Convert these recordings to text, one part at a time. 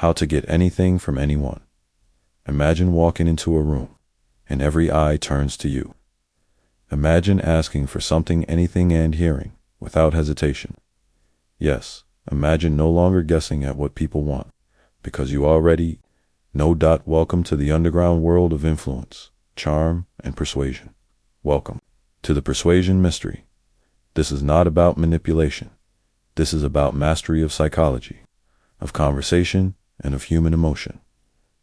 How to get anything from anyone. Imagine walking into a room, and every eye turns to you. Imagine asking for something, anything, and hearing, without hesitation. Yes, imagine no longer guessing at what people want, because you already know. Welcome to the underground world of influence, charm, and persuasion. Welcome to the persuasion mystery. This is not about manipulation. This is about mastery of psychology, of conversation, and of human emotion.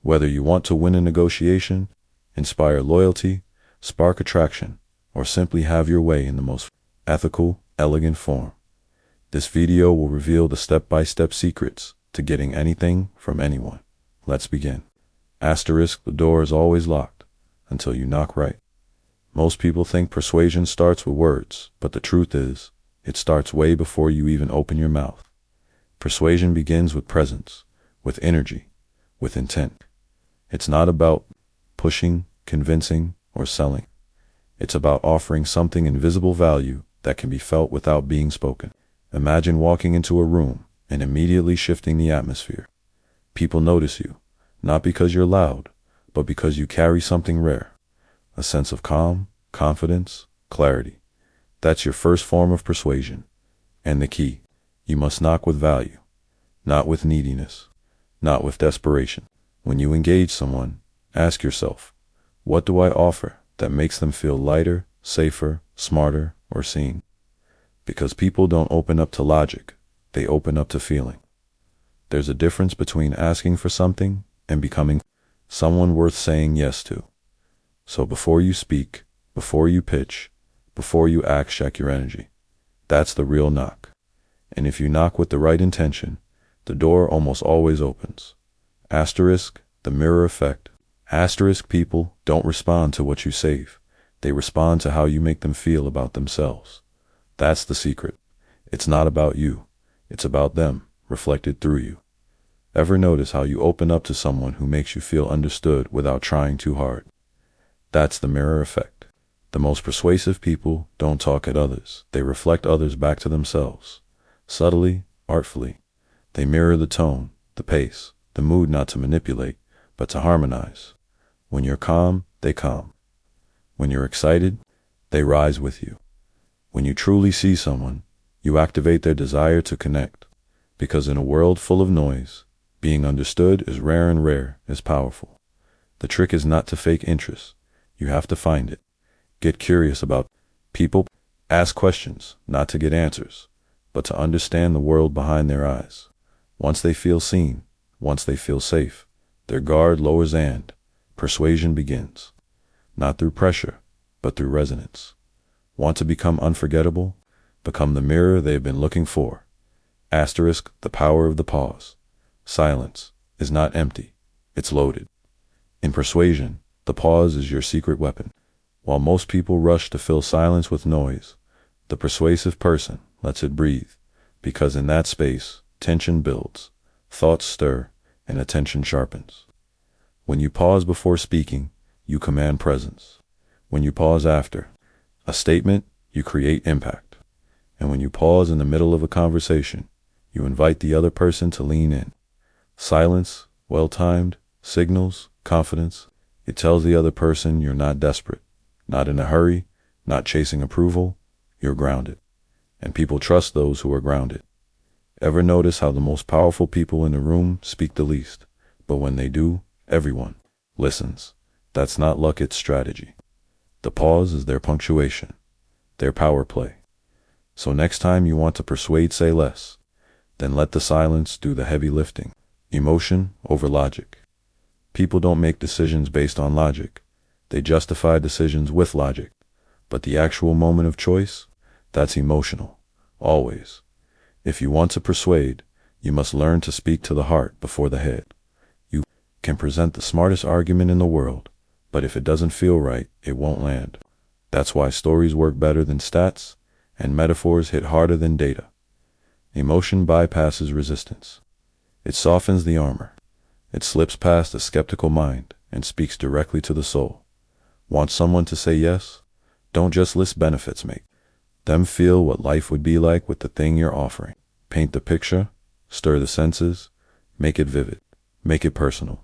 Whether you want to win a negotiation, inspire loyalty, spark attraction, or simply have your way in the most ethical, elegant form, this video will reveal the step-by-step secrets to getting anything from anyone. Let's begin. Asterisk, the door is always locked until you knock right. Most people think persuasion starts with words, but the truth is, it starts way before you even open your mouth. Persuasion begins with presence, with energy, with intent. It's not about pushing, convincing, or selling. It's about offering something invisible value that can be felt without being spoken. Imagine walking into a room and immediately shifting the atmosphere. People notice you, not because you're loud, but because you carry something rare. A sense of calm, confidence, clarity. That's your first form of persuasion. And the key, you must knock with value, not with neediness, not with desperation. When you engage someone, ask yourself, what do I offer that makes them feel lighter, safer, smarter, or seen? Because people don't open up to logic, they open up to feeling. There's a difference between asking for something and becoming someone worth saying yes to. So before you speak, before you pitch, before you act, check your energy. That's the real knock. And if you knock with the right intention, the door almost always opens. Asterisk, the mirror effect. Asterisk, people don't respond to what you say. They respond to how you make them feel about themselves. That's the secret. It's not about you. It's about them, reflected through you. Ever notice how you open up to someone who makes you feel understood without trying too hard? That's the mirror effect. The most persuasive people don't talk at others. They reflect others back to themselves. Subtly, artfully. They mirror the tone, the pace, the mood, not to manipulate, but to harmonize. When you're calm, they calm. When you're excited, they rise with you. When you truly see someone, you activate their desire to connect. Because in a world full of noise, being understood is rare, and rare is powerful. The trick is not to fake interest. You have to find it. Get curious about people. Ask questions, not to get answers, but to understand the world behind their eyes. Once they feel seen, once they feel safe, their guard lowers and persuasion begins. Not through pressure, but through resonance. Want to become unforgettable? Become the mirror they've been looking for. Asterisk, the power of the pause. Silence is not empty, it's loaded. In persuasion, the pause is your secret weapon. While most people rush to fill silence with noise, the persuasive person lets it breathe, because in that space, tension builds, thoughts stir, and attention sharpens. When you pause before speaking, you command presence. When you pause after a statement, you create impact. And when you pause in the middle of a conversation, you invite the other person to lean in. Silence, well-timed, signals confidence. It tells the other person you're not desperate, not in a hurry, not chasing approval. You're grounded. And people trust those who are grounded. Ever notice how the most powerful people in the room speak the least, but when they do, everyone listens? That's not luck, it's strategy. The pause is their punctuation, their power play. So next time you want to persuade, say less. Then let the silence do the heavy lifting. Emotion over logic. People don't make decisions based on logic. They justify decisions with logic. But the actual moment of choice, that's emotional. Always. If you want to persuade, you must learn to speak to the heart before the head. You can present the smartest argument in the world, but if it doesn't feel right, it won't land. That's why stories work better than stats, and metaphors hit harder than data. Emotion bypasses resistance. It softens the armor. It slips past a skeptical mind and speaks directly to the soul. Want someone to say yes? Don't just list benefits, make them feel what life would be like with the thing you're offering. Paint the picture, stir the senses, make it vivid. Make it personal.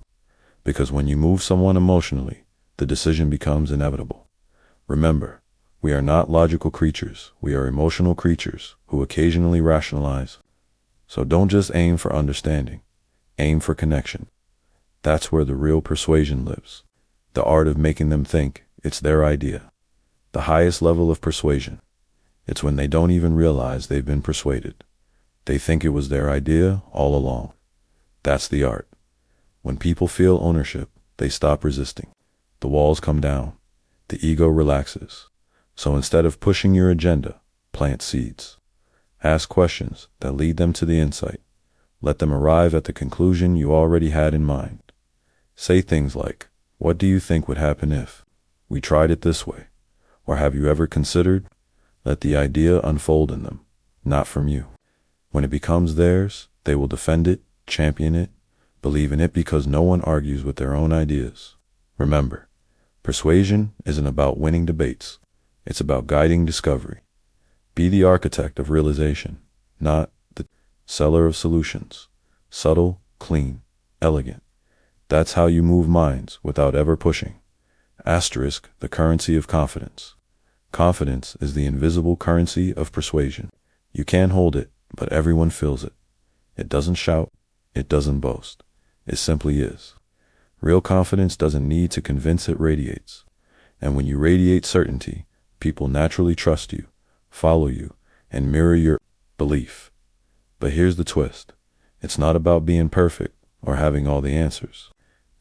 Because when you move someone emotionally, the decision becomes inevitable. Remember, we are not logical creatures. We are emotional creatures who occasionally rationalize. So don't just aim for understanding. Aim for connection. That's where the real persuasion lives. The art of making them think it's their idea. The highest level of persuasion. It's when they don't even realize they've been persuaded. They think it was their idea all along. That's the art. When people feel ownership, they stop resisting. The walls come down. The ego relaxes. So instead of pushing your agenda, plant seeds. Ask questions that lead them to the insight. Let them arrive at the conclusion you already had in mind. Say things like, "What do you think would happen if we tried it this way?" Or "Have you ever considered?" Let the idea unfold in them, not from you. When it becomes theirs, they will defend it, champion it, believe in it because no one argues with their own ideas. Remember, persuasion isn't about winning debates. It's about guiding discovery. Be the architect of realization, not the seller of solutions. Subtle, clean, elegant. That's how you move minds without ever pushing. Asterisk, the currency of confidence. Confidence is the invisible currency of persuasion. You can't hold it, but everyone feels it. It doesn't shout. It doesn't boast. It simply is. Real confidence doesn't need to convince, it radiates. And when you radiate certainty, people naturally trust you, follow you, and mirror your belief. But here's the twist. It's not about being perfect or having all the answers.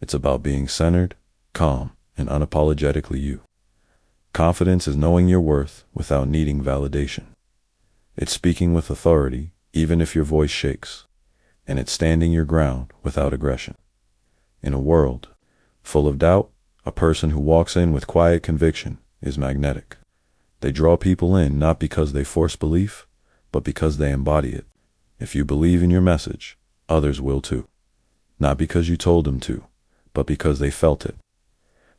It's about being centered, calm, and unapologetically you. Confidence is knowing your worth without needing validation. It's speaking with authority, even if your voice shakes. And it's standing your ground without aggression. In a world full of doubt, a person who walks in with quiet conviction is magnetic. They draw people in not because they force belief, but because they embody it. If you believe in your message, others will too. Not because you told them to, but because they felt it.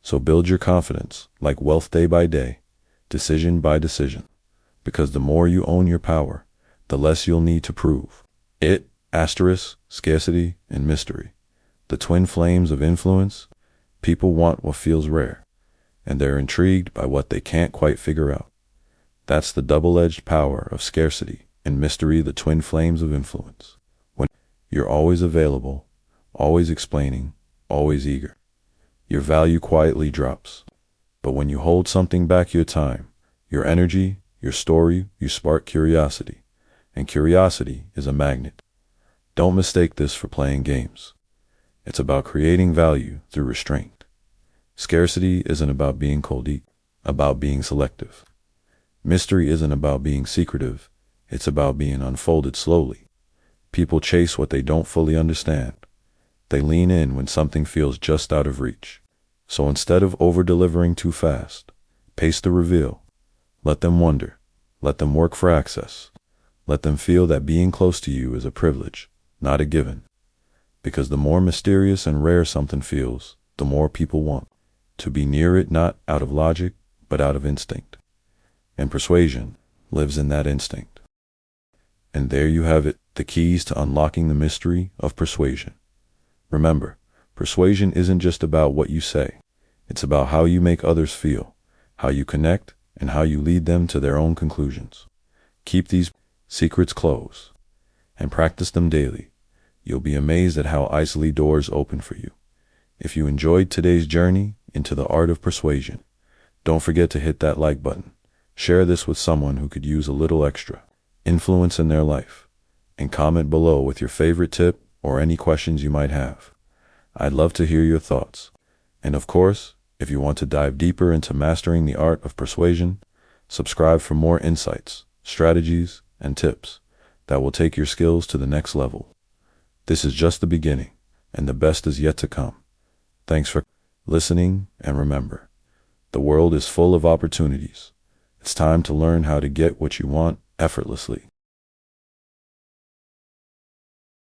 So build your confidence like wealth day by day, decision by decision. Because the more you own your power, the less you'll need to prove it. Asterisk, scarcity, and mystery. The twin flames of influence. People want what feels rare, and they're intrigued by what they can't quite figure out. That's the double-edged power of scarcity and mystery, the twin flames of influence. When you're always available, always explaining, always eager, your value quietly drops. But when you hold something back, your time, your energy, your story, you spark curiosity. And curiosity is a magnet. Don't mistake this for playing games. It's about creating value through restraint. Scarcity isn't about being cold, about being selective. Mystery isn't about being secretive. It's about being unfolded slowly. People chase what they don't fully understand. They lean in when something feels just out of reach. So instead of over-delivering too fast, pace the reveal. Let them wonder. Let them work for access. Let them feel that being close to you is a privilege, not a given. Because the more mysterious and rare something feels, the more people want to be near it, not out of logic, but out of instinct. And persuasion lives in that instinct. And there you have it, the keys to unlocking the mystery of persuasion. Remember, persuasion isn't just about what you say. It's about how you make others feel, how you connect, and how you lead them to their own conclusions. Keep these secrets close and practice them daily. You'll be amazed at how easily doors open for you. If you enjoyed today's journey into the art of persuasion, don't forget to hit that like button. Share this with someone who could use a little extra influence in their life, and comment below with your favorite tip or any questions you might have. I'd love to hear your thoughts. And of course, if you want to dive deeper into mastering the art of persuasion, subscribe for more insights, strategies, and tips that will take your skills to the next level. This is just the beginning, and the best is yet to come. Thanks for listening, and remember, the world is full of opportunities. It's time to learn how to get what you want effortlessly.